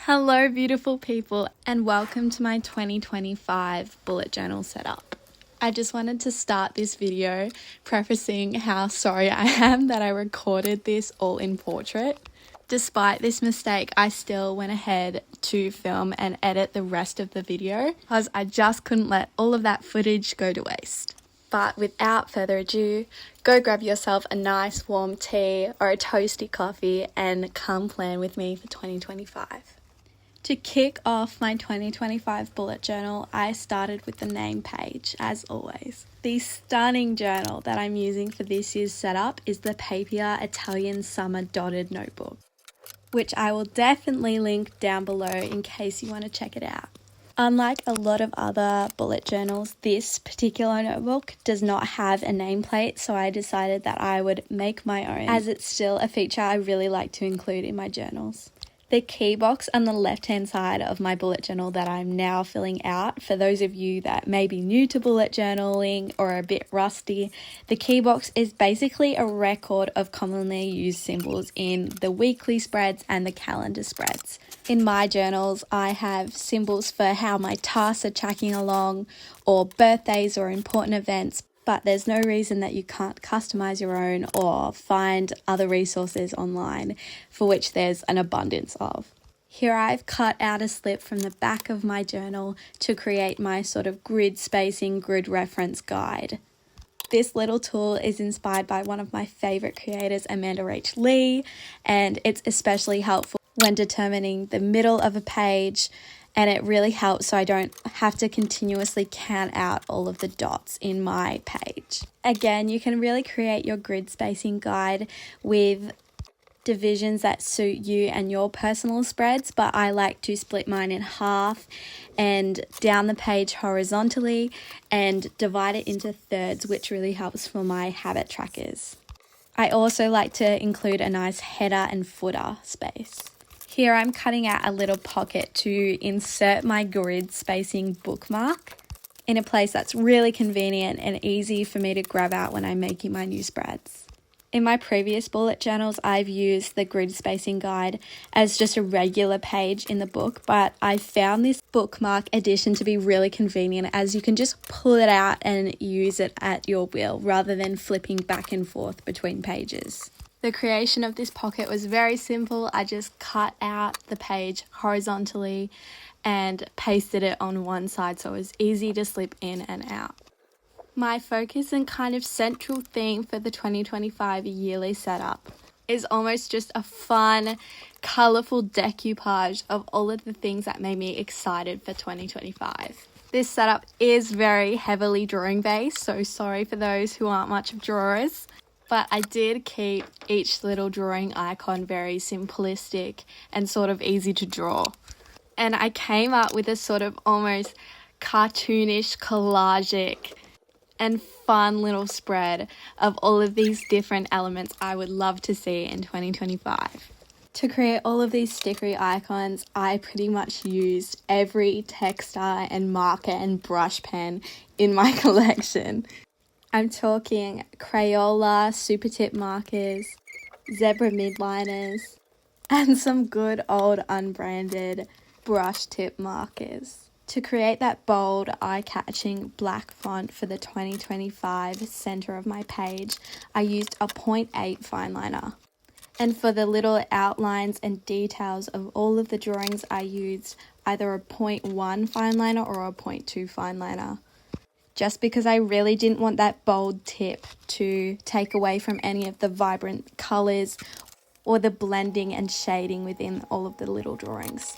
Hello beautiful people and welcome to my 2025 bullet journal setup. I just wanted to start this video prefacing how sorry I am that I recorded this all in portrait. Despite this mistake, I still went ahead to film and edit the rest of the video because I just couldn't let all of that footage go to waste. But without further ado, go grab yourself a nice warm tea or a toasty coffee and come plan with me for 2025. To kick off my 2025 bullet journal, I started with the name page, as always. The stunning journal that I'm using for this year's setup is the Papier Italian Summer Dotted Notebook, which I will definitely link down below in case you want to check it out. Unlike a lot of other bullet journals, this particular notebook does not have a nameplate, so I decided that I would make my own, as it's still a feature I really like to include in my journals. The key box on the left-hand side of my bullet journal that I'm now filling out, for those of you that may be new to bullet journaling or a bit rusty, the key box is basically a record of commonly used symbols in the weekly spreads and the calendar spreads. In my journals, I have symbols for how my tasks are tracking along, or birthdays or important events, but there's no reason that you can't customize your own or find other resources online for which there's an abundance of. Here I've cut out a slip from the back of my journal to create my sort of grid spacing, grid reference guide. This little tool is inspired by one of my favorite creators, Amanda Rach Lee, and it's especially helpful when determining the middle of a page, and it really helps so I don't have to continuously count out all of the dots in my page. Again, you can really create your grid spacing guide with divisions that suit you and your personal spreads, but I like to split mine in half and down the page horizontally and divide it into thirds, which really helps for my habit trackers. I also like to include a nice header and footer space. Here I'm cutting out a little pocket to insert my grid spacing bookmark in a place that's really convenient and easy for me to grab out when I'm making my new spreads. In my previous bullet journals, I've used the grid spacing guide as just a regular page in the book, but I found this bookmark addition to be really convenient as you can just pull it out and use it at your will rather than flipping back and forth between pages. The creation of this pocket was very simple. I just cut out the page horizontally and pasted it on one side so it was easy to slip in and out. My focus and kind of central theme for the 2025 yearly setup is almost just a fun, colourful decoupage of all of the things that made me excited for 2025. This setup is very heavily drawing based, so sorry for those who aren't much of drawers. But I did keep each little drawing icon very simplistic and sort of easy to draw. And I came up with a sort of almost cartoonish, collagic and fun little spread of all of these different elements I would love to see in 2025. To create all of these stickery icons, I pretty much used every textile and marker and brush pen in my collection. I'm talking Crayola super tip markers, zebra midliners, and some good old unbranded brush tip markers. To create that bold, eye-catching black font for the 2025 center of my page, I used a 0.8 fine liner. And for the little outlines and details of all of the drawings, I used either a 0.1 fine liner or a 0.2 fine liner, just because I really didn't want that bold tip to take away from any of the vibrant colours or the blending and shading within all of the little drawings.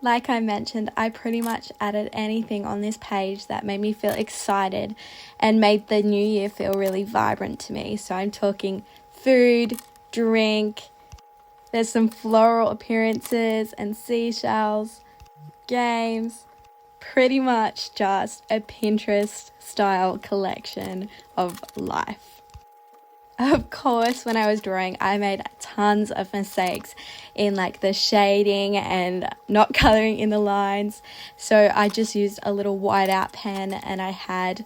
Like I mentioned, I pretty much added anything on this page that made me feel excited and made the new year feel really vibrant to me. So I'm talking food, drink, there's some floral appearances and seashells, games, pretty much just a Pinterest style collection of life. Of course, when I was drawing, I made tons of mistakes in like the shading and not coloring in the lines. So I just used a little whiteout pen and I had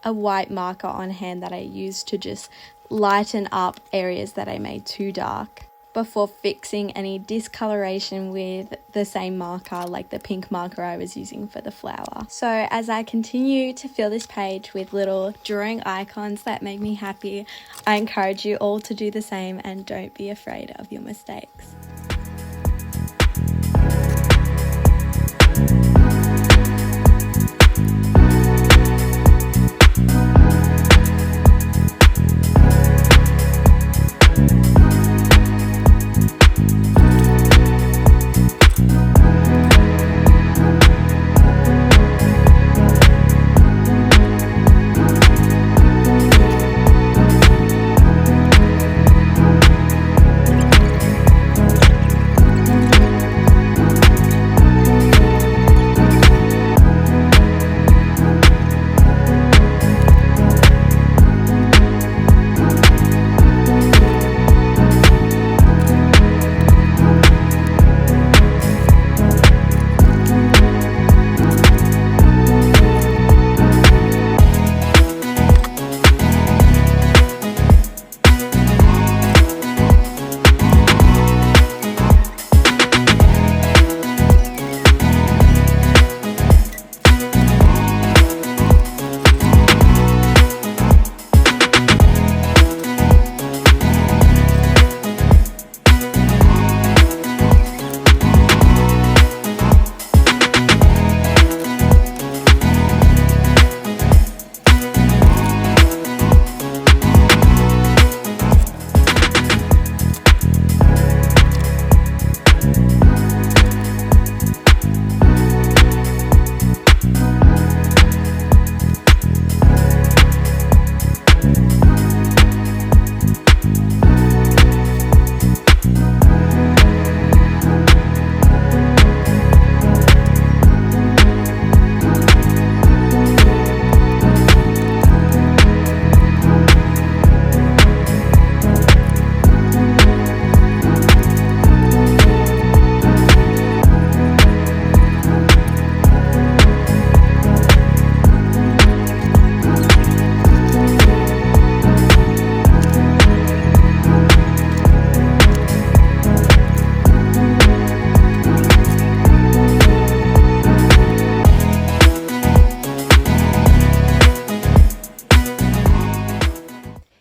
a white marker on hand that I used to just lighten up areas that I made too dark. before fixing any discoloration with the same marker, like the pink marker I was using for the flower. So as I continue to fill this page with little drawing icons that make me happy, I encourage you all to do the same and don't be afraid of your mistakes.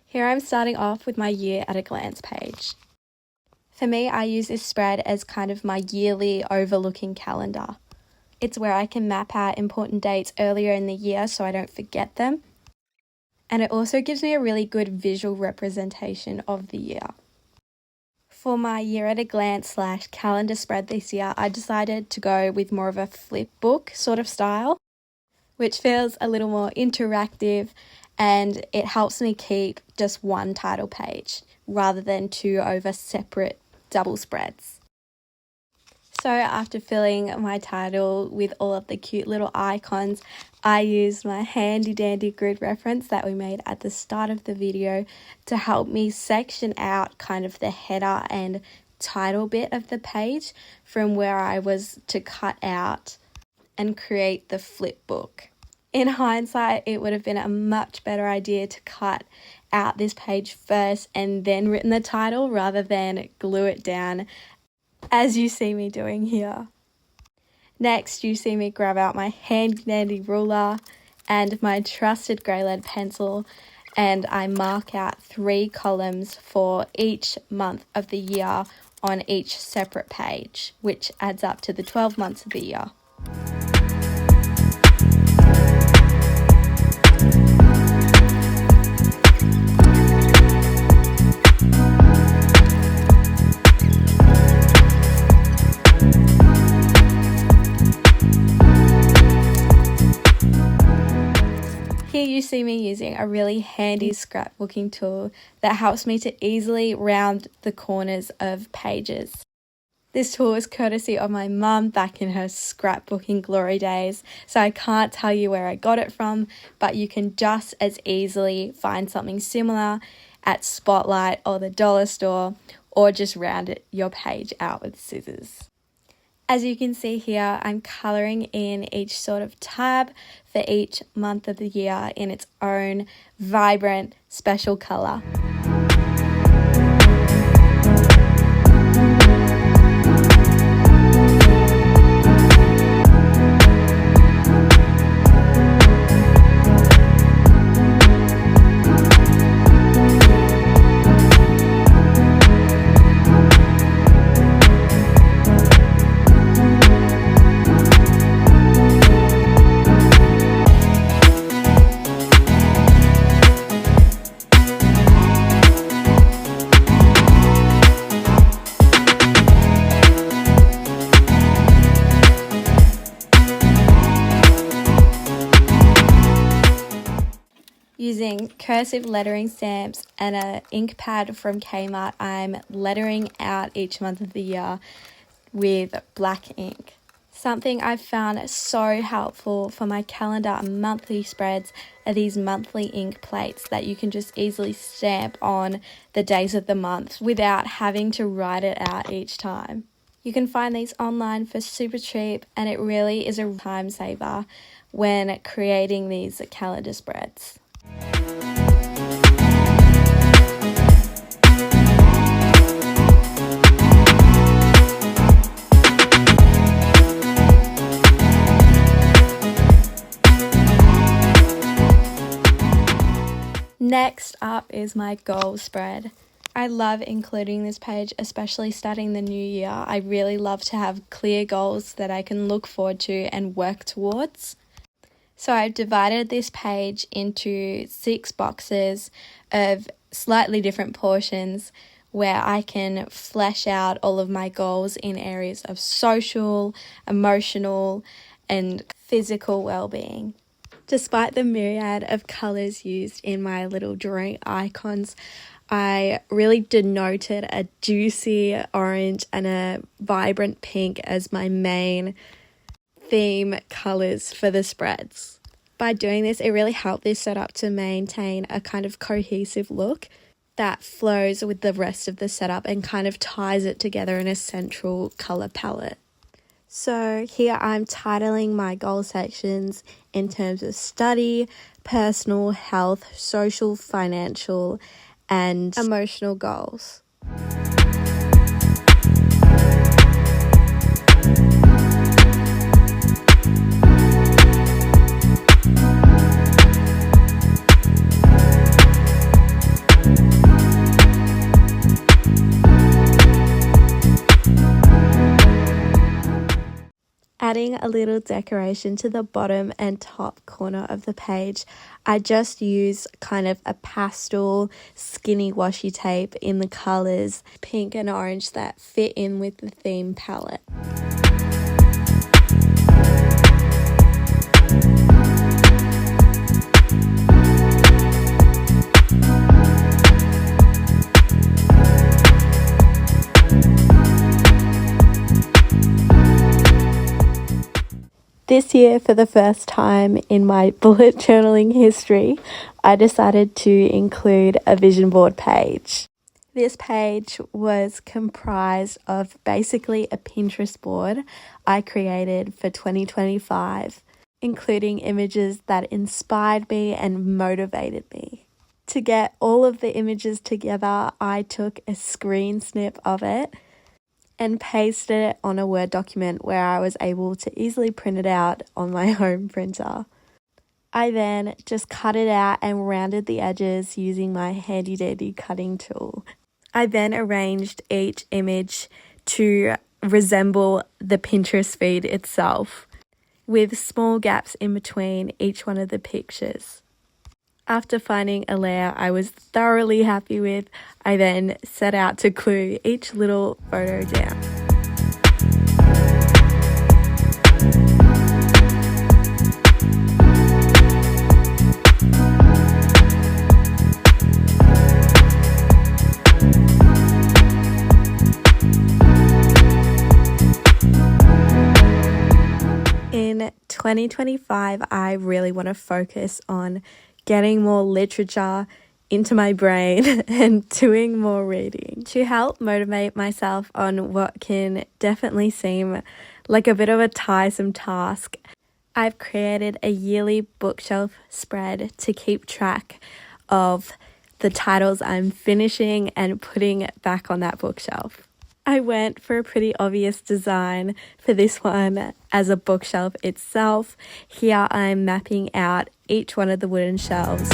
Here I'm starting off with my year at a glance page. For me, I use this spread as kind of my yearly overlooking calendar. It's where I can map out important dates earlier in the year so I don't forget them. And it also gives me a really good visual representation of the year. For my year at a glance / calendar spread this year, I decided to go with more of a flip book sort of style, which feels a little more interactive, and it helps me keep just one title page rather than 2 over separate double spreads. So after filling my title with all of the cute little icons, I used my handy dandy grid reference that we made at the start of the video to help me section out kind of the header and title bit of the page from where I was to cut out and create the flip book. In hindsight, it would have been a much better idea to cut out this page first and then written the title rather than glue it down as you see me doing here. Next, you see me grab out my handy dandy ruler and my trusted grey lead pencil, and I mark out 3 columns for each month of the year on each separate page, which adds up to the 12 months of the year. Here you see me using a really handy scrapbooking tool that helps me to easily round the corners of pages. This tool is courtesy of my mum back in her scrapbooking glory days, so I can't tell you where I got it from, but you can just as easily find something similar at Spotlight or the dollar store, or just round your page out with scissors. As you can see here, I'm colouring in each sort of tab for each month of the year in its own vibrant, special colour. Using cursive lettering stamps and an ink pad from Kmart, I'm lettering out each month of the year with black ink. Something I've found so helpful for my calendar and monthly spreads are these monthly ink plates that you can just easily stamp on the days of the month without having to write it out each time. You can find these online for super cheap, and it really is a time saver when creating these calendar spreads. Next up is my goal spread. I love including this page, especially starting the new year. I really love to have clear goals that I can look forward to and work towards. So I've divided this page into 6 boxes of slightly different portions where I can flesh out all of my goals in areas of social, emotional, and physical well-being. Despite the myriad of colours used in my little drawing icons, I really denoted a juicy orange and a vibrant pink as my main theme colours for the spreads. By doing this, it really helped this setup to maintain a kind of cohesive look that flows with the rest of the setup and kind of ties it together in a central colour palette. So here I'm titling my goal sections in terms of study, personal, health, social, financial, and emotional goals. Adding a little decoration to the bottom and top corner of the page, I just use kind of a pastel skinny washi tape in the colours pink and orange that fit in with the theme palette. This year, for the first time in my bullet journaling history, I decided to include a vision board page. This page was comprised of basically a Pinterest board I created for 2025, including images that inspired me and motivated me. To get all of the images together, I took a screen snip of it and pasted it on a Word document where I was able to easily print it out on my home printer. I then just cut it out and rounded the edges using my handy dandy cutting tool. I then arranged each image to resemble the Pinterest feed itself, with small gaps in between each one of the pictures. After finding a layout I was thoroughly happy with, I then set out to glue each little photo down. In 2025, I really want to focus on getting more literature into my brain and doing more reading. To help motivate myself on what can definitely seem like a bit of a tiresome task, I've created a yearly bookshelf spread to keep track of the titles I'm finishing and putting back on that bookshelf. I went for a pretty obvious design for this one as a bookshelf itself. Here I'm mapping out each one of the wooden shelves.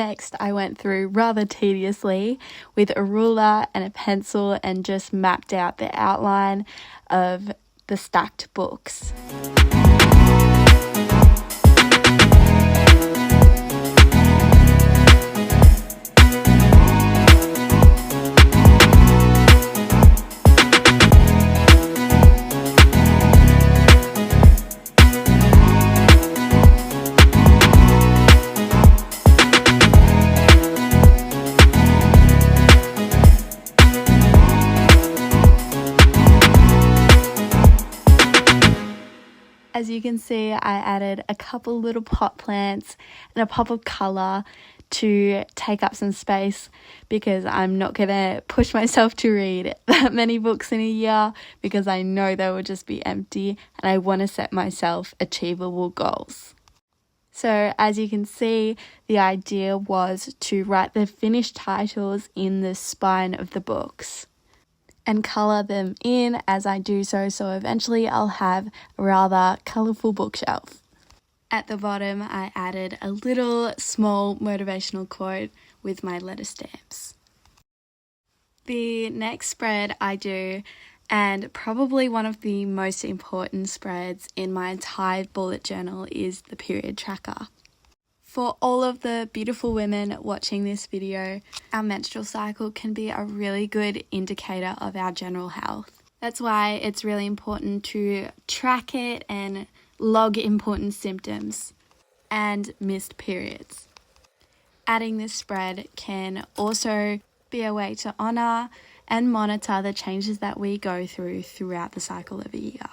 Next, I went through rather tediously with a ruler and a pencil and just mapped out the outline of the stacked books. As you can see, I added a couple little pot plants and a pop of colour to take up some space because I'm not going to push myself to read that many books in a year because I know they will just be empty and I want to set myself achievable goals. So as you can see, the idea was to write the finished titles in the spine of the books and colour them in as I do so eventually I'll have a rather colourful bookshelf. At the bottom I added a little small motivational quote with my letter stamps. The next spread I do, and probably one of the most important spreads in my entire bullet journal, is the period tracker. For all of the beautiful women watching this video, our menstrual cycle can be a really good indicator of our general health. That's why it's really important to track it and log important symptoms and missed periods. Adding this spread can also be a way to honour and monitor the changes that we go through throughout the cycle of a year.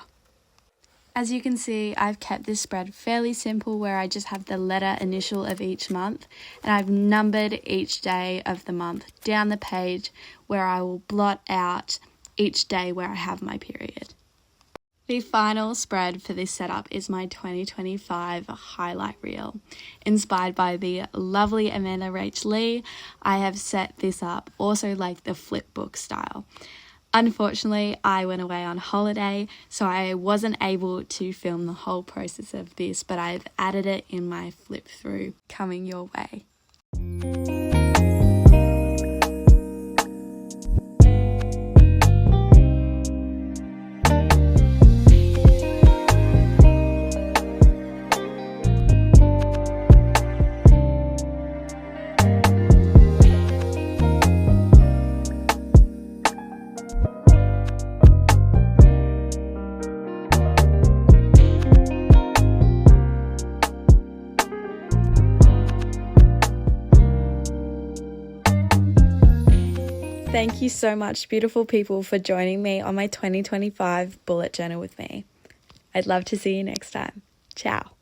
As you can see, I've kept this spread fairly simple where I just have the letter initial of each month and I've numbered each day of the month down the page where I will blot out each day where I have my period. The final spread for this setup is my 2025 highlight reel. Inspired by the lovely Amanda Rach Lee, I have set this up also like the flip book style. Unfortunately, I went away on holiday, so I wasn't able to film the whole process of this, but I've added it in my flip through coming your way. Thank you so much, beautiful people, for joining me on my 2025 bullet journal with me. I'd love to see you next time. Ciao.